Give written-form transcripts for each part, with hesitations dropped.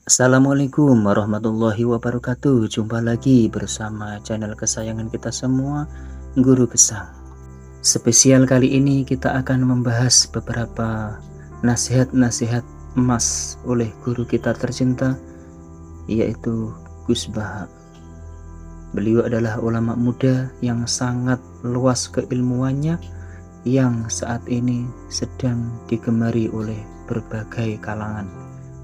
Assalamualaikum warahmatullahi wabarakatuh. Jumpa lagi bersama channel kesayangan kita semua, Guru Gesang. Spesial kali ini kita akan membahas beberapa nasihat-nasihat emas oleh guru kita tercinta, yaitu Gus Baha. Beliau adalah ulama muda yang sangat luas keilmuannya, yang saat ini sedang digemari oleh berbagai kalangan,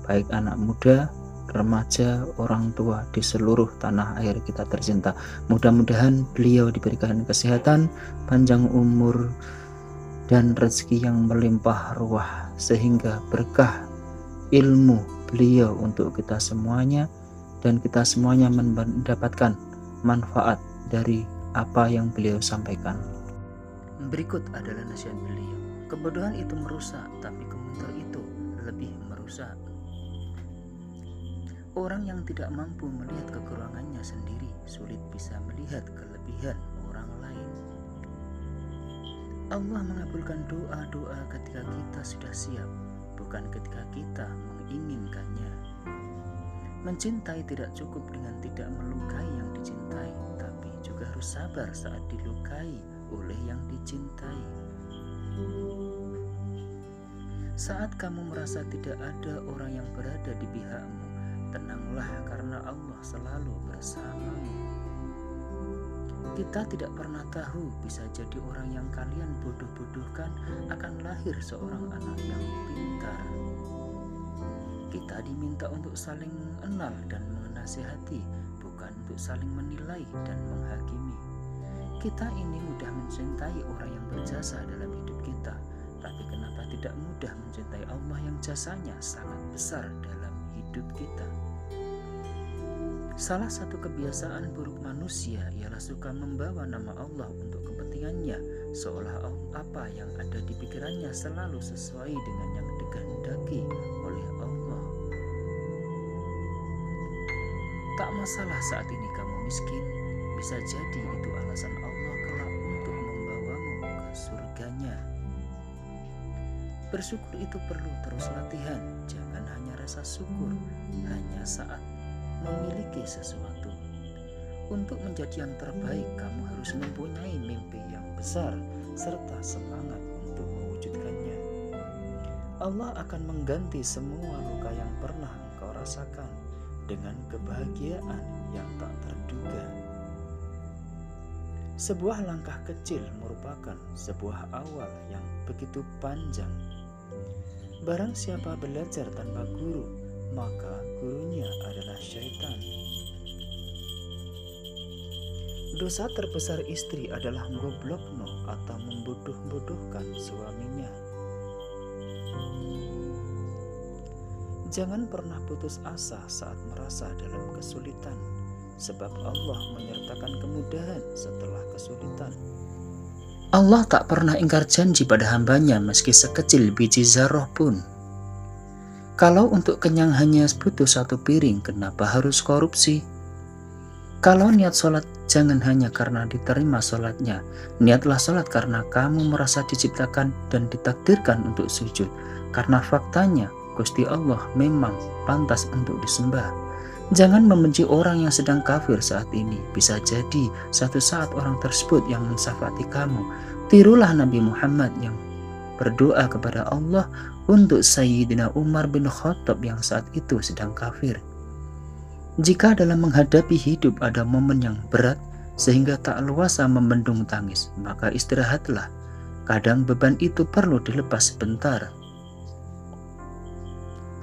baik anak muda, remaja, orang tua di seluruh tanah air kita tercinta. Mudah-mudahan beliau diberikan kesehatan, panjang umur, dan rezeki yang melimpah ruah, sehingga berkah ilmu beliau untuk kita semuanya, dan kita semuanya mendapatkan manfaat dari apa yang beliau sampaikan. Berikut adalah nasihat beliau. Kebodohan itu merusak, tapi komentar itu lebih merusak. Orang yang tidak mampu melihat kekurangannya sendiri sulit bisa melihat kelebihan orang lain. Allah mengabulkan doa-doa ketika kita sudah siap, bukan ketika kita menginginkannya. Mencintai tidak cukup dengan tidak melukai yang dicintai, tapi juga harus sabar saat dilukai oleh yang dicintai. Saat kamu merasa tidak ada orang yang berada di pihakmu, tenanglah karena Allah selalu bersamamu. Kita tidak pernah tahu, bisa jadi orang yang kalian bodoh-bodohkan akan lahir seorang anak yang pintar. Kita diminta untuk saling mengenal dan menasihati, bukan untuk saling menilai dan menghakimi. Kita ini mudah mencintai orang yang berjasa dalam hidup kita, tapi kenapa tidak mudah mencintai Allah yang jasanya sangat besar dalam hidup kita? Salah satu kebiasaan buruk manusia ialah suka membawa nama Allah untuk kepentingannya, seolah apa yang ada di pikirannya selalu sesuai dengan yang dikehendaki oleh Allah. Tak masalah saat ini kamu miskin, bisa jadi itu alasan Allah kelak untuk membawamu ke surganya. Bersyukur itu perlu terus latihan, jangan hanya rasa syukur hanya saat memiliki sesuatu. Untuk menjadi yang terbaik, kamu harus mempunyai mimpi yang besar serta semangat untuk mewujudkannya. Allah akan mengganti semua luka yang pernah engkau rasakan dengan kebahagiaan yang tak terduga. Sebuah langkah kecil merupakan sebuah awal yang begitu panjang. Barang siapa belajar tanpa guru, maka gurunya adalah syaitan. Dosa terbesar istri adalah ngoblokno atau membodoh-bodohkan suaminya. Jangan pernah putus asa saat merasa dalam kesulitan, sebab Allah menyertakan kemudahan setelah kesulitan. Allah tak pernah ingkar janji pada hambanya meski sekecil biji zarah pun. Kalau untuk kenyang hanya butuh satu piring, kenapa harus korupsi? Kalau niat sholat, jangan hanya karena diterima sholatnya. Niatlah sholat karena kamu merasa diciptakan dan ditakdirkan untuk sujud. Karena faktanya, Gusti Allah memang pantas untuk disembah. Jangan membenci orang yang sedang kafir saat ini. Bisa jadi suatu saat orang tersebut yang mensyafaati kamu. Tirulah Nabi Muhammad yang berdoa kepada Allah untuk Sayyidina Umar bin Khattab yang saat itu sedang kafir. Jika dalam menghadapi hidup ada momen yang berat sehingga tak luasa membendung tangis, maka istirahatlah. Kadang beban itu perlu dilepas sebentar.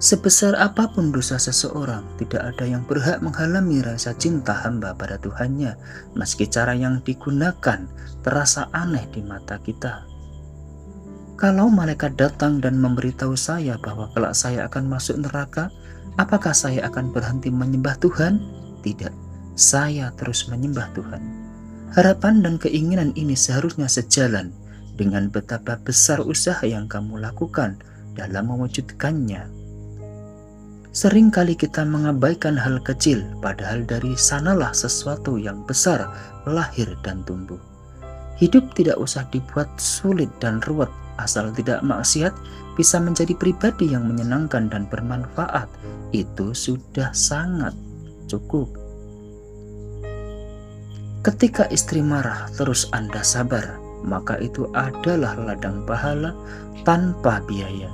Sebesar apapun dosa seseorang, tidak ada yang berhak menghalangi rasa cinta hamba pada Tuhannya, meski cara yang digunakan terasa aneh di mata kita. Kalau malaikat datang dan memberitahu saya bahwa kelak saya akan masuk neraka, apakah saya akan berhenti menyembah Tuhan? Tidak, saya terus menyembah Tuhan. Harapan dan keinginan ini seharusnya sejalan dengan betapa besar usaha yang kamu lakukan dalam mewujudkannya. Seringkali kita mengabaikan hal kecil, padahal dari sanalah sesuatu yang besar lahir dan tumbuh. Hidup tidak usah dibuat sulit dan ruwet, asal tidak maksiat, bisa menjadi pribadi yang menyenangkan dan bermanfaat, itu sudah sangat cukup. Ketika istri marah terus Anda sabar, maka itu adalah ladang pahala tanpa biaya.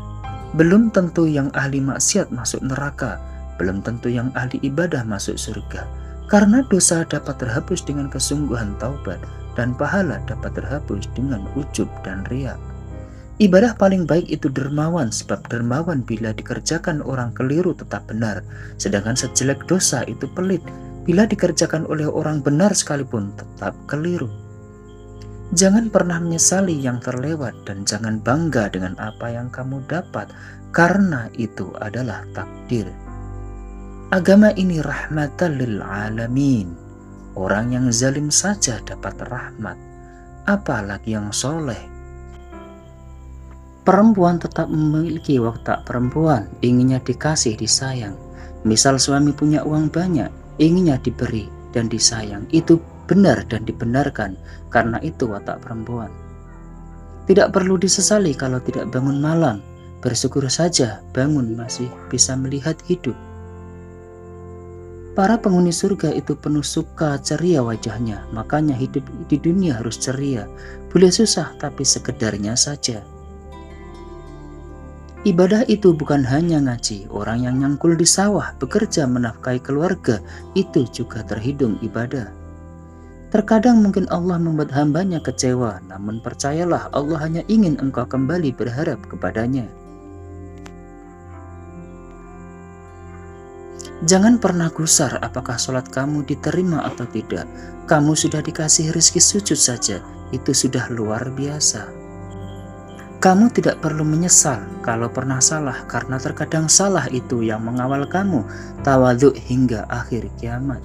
Belum tentu yang ahli maksiat masuk neraka, belum tentu yang ahli ibadah masuk surga. Karena dosa dapat terhapus dengan kesungguhan taubat, dan pahala dapat terhapus dengan ujub dan riya. Ibadah paling baik itu dermawan, sebab dermawan bila dikerjakan orang keliru tetap benar, sedangkan sejelek dosa itu pelit, bila dikerjakan oleh orang benar sekalipun tetap keliru. Jangan pernah menyesali yang terlewat dan jangan bangga dengan apa yang kamu dapat, karena itu adalah takdir. Agama ini rahmatan lil alamin. Orang yang zalim saja dapat rahmat, apalagi yang soleh. Perempuan tetap memiliki watak perempuan, inginnya dikasih, disayang. Misal suami punya uang banyak, inginnya diberi dan disayang. Itu benar dan dibenarkan, karena itu watak perempuan. Tidak perlu disesali kalau tidak bangun malam, bersyukur saja bangun masih bisa melihat hidup. Para penghuni surga itu penuh suka ceria wajahnya, makanya hidup di dunia harus ceria. Boleh susah tapi sekedarnya saja. Ibadah itu bukan hanya ngaji, orang yang nyangkul di sawah, bekerja menafkahi keluarga, itu juga terhitung ibadah. Terkadang mungkin Allah membuat hambanya kecewa, namun percayalah Allah hanya ingin engkau kembali berharap kepadanya. Jangan pernah gusar apakah sholat kamu diterima atau tidak. Kamu sudah dikasih rezeki sujud saja, itu sudah luar biasa. Kamu tidak perlu menyesal kalau pernah salah, karena terkadang salah itu yang mengawal kamu tawadhu hingga akhir kiamat.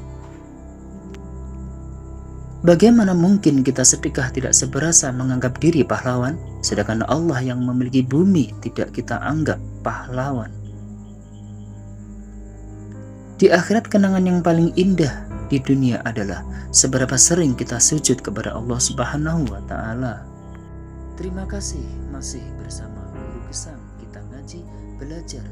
Bagaimana mungkin kita sedekah tidak seberasa menganggap diri pahlawan, sedangkan Allah yang memiliki bumi tidak kita anggap pahlawan. Di akhirat kenangan yang paling indah di dunia adalah seberapa sering kita sujud kepada Allah Subhanahu wa Ta'ala. Terima kasih masih bersama Guru Gesang, kita ngaji belajar.